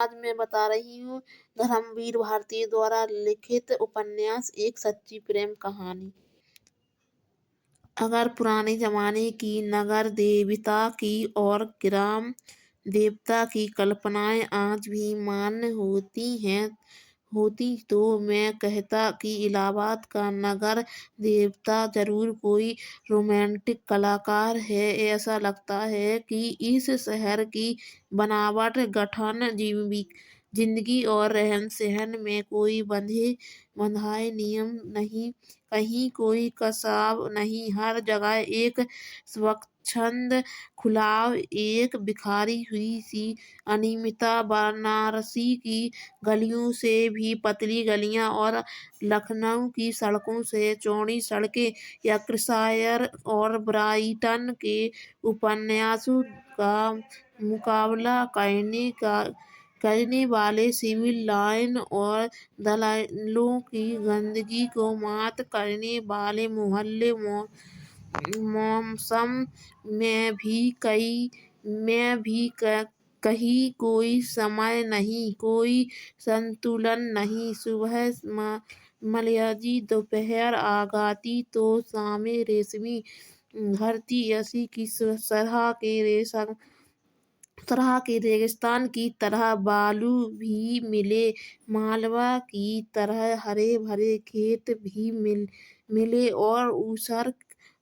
आज मैं बता रही हूँ धर्मवीर भारती द्वारा लिखित उपन्यास एक सच्ची प्रेम कहानी। अगर पुराने जमाने की नगर देवता की और ग्राम देवता की कल्पनाएं आज भी मान्य होती तो मैं कहता कि इलाहाबाद का नगर देवता जरूर कोई रोमांटिक कलाकार है। ऐसा लगता है कि इस शहर की बनावट, गठन, जिंदगी और रहन सहन में कोई बंधाए नियम नहीं, कहीं कोई कसाव नहीं। हर जगह एक स्वच्छंद खुलाव, एक बिखारी हुई सी अनियमितता। बनारसी की गलियों से भी पतली गलियां और लखनऊ की सड़कों से चौड़ी सड़कें, यॉर्कशायर और ब्राइटन के उपन्यासों का मुकाबला करने वाले सिविल लाइन और दलालों की गंदगी को मात करने वाले मोहल्ले मौसम में भी कहीं कोई समय नहीं, कोई संतुलन नहीं। सुबह मलयजी, दोपहर आगाती तो शामें रेशमी। धरती ऐसी कि तरह के रेगिस्तान की तरह बालू भी मिले, मालवा की तरह हरे भरे खेत भी मिले और ऊसर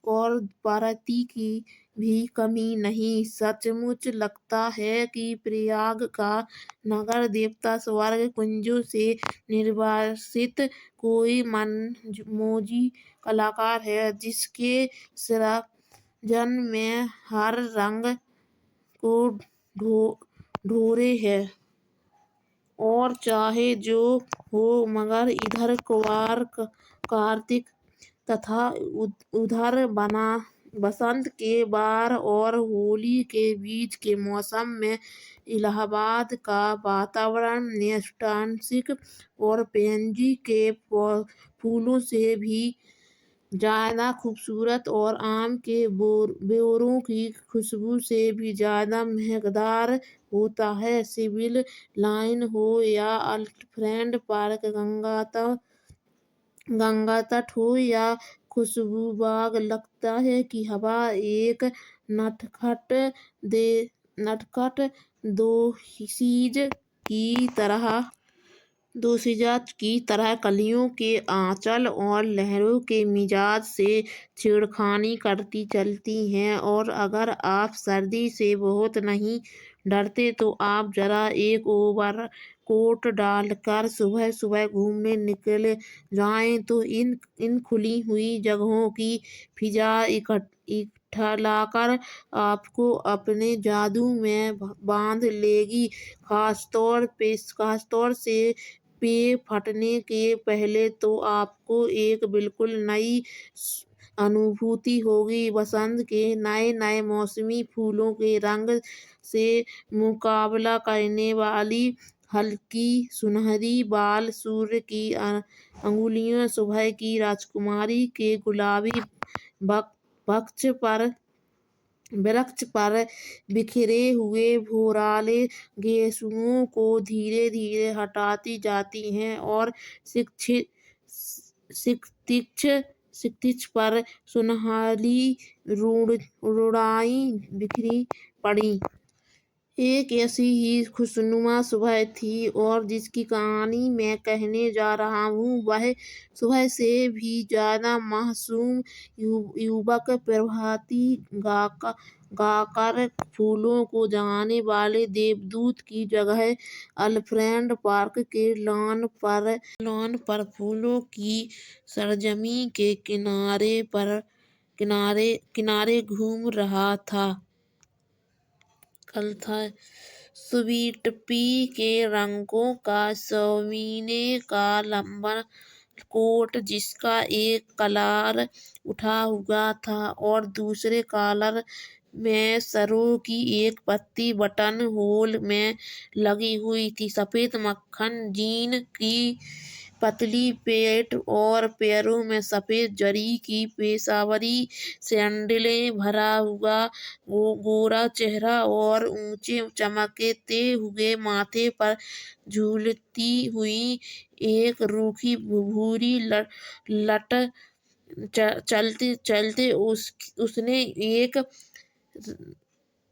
और परती की भी कमी नहीं। सचमुच लगता है कि प्रयाग का नगर देवता स्वर्ग कुंजों से निर्वासित कोई मनमोजी कलाकार है, जिसके सृजन में हर रंग को ढोरे है। और चाहे जो हो, मगर इधर कुवार कार्तिक तथा उधर बसंत के बार और होली के बीच के मौसम में इलाहाबाद का वातावरण नैस्टैल्जिक और पेंजी के फूलों से भी ज्यादा खूबसूरत और आम के बोरों की खुशबू से भी ज्यादा महकदार होता है। सिविल लाइन हो या अल्फ्रेड पार्क, गंगा तट हो या खुशबू बाग, लगता है कि हवा एक नटखट दोशीजा की तरह कलियों के आंचल और लहरों के मिजाज से छेड़खानी करती चलती है। और अगर आप सर्दी से बहुत नहीं डरते तो आप जरा एक ओवरकोट डालकर सुबह सुबह घूमने निकल जाएं तो इन खुली हुई जगहों की फिजा इठलाकर आपको अपने जादू में बांध लेगी। खासतौर से पेय फटने के पहले तो आपको एक बिल्कुल नई अनुभूति होगी। बसंत के नए नए मौसमी फूलों के रंग से मुकाबला करने वाली हल्की सुनहरी बाल, सूर्य की अंगुलियां, सुबह की राजकुमारी के गुलाबी वृक्ष पर बिखरे हुए भौराले गेसुओं को धीरे धीरे हटाती जाती हैं और क्षितिज पर सुनहली रुड़ाई बिखरी पड़ी। एक ऐसी ही खुशनुमा सुबह थी और जिसकी कहानी मैं कहने जा रहा हूँ वह सुबह से भी ज्यादा मासूम युवक प्रभाती गाकर फूलों को जगाने वाले देवदूत की जगह अल्फ्रेड पार्क के लॉन पर फूलों की सरजमी के किनारे घूम रहा था। स्वीट पी के रंगों का शमीने का लंबा कोट, जिसका एक कॉलर उठा हुआ था और दूसरे कॉलर में सरों की एक पत्ती बटन होल में लगी हुई थी। सफेद मक्खन जीन की पतली पेट और पैरों में सफेद जरी की पेशावरी सैंडलें, भरा हुआ गोरा चेहरा और ऊंचे चमकते हुए माथे पर झूलती हुई एक रूखी भूरी लट। चलते चलते उसने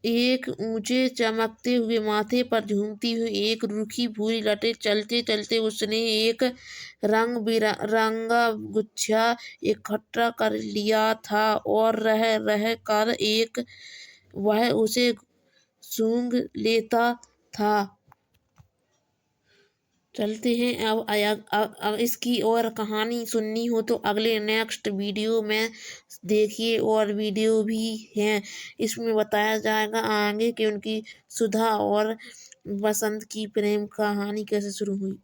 एक ऊंचे चमकते हुए माथे पर झूमती हुई एक रूखी भूरी लटे। चलते चलते उसने एक रंग बिरंगा गुच्छा इकट्ठा कर लिया था और रह रह कर वह उसे सूंघ लेता था। चलते हैं अब इसकी और कहानी सुननी हो तो अगले नेक्स्ट वीडियो में देखिए। और वीडियो भी हैं, इसमें बताया जाएगा आगे कि उनकी सुधा और बसंत की प्रेम कहानी कैसे शुरू हुई।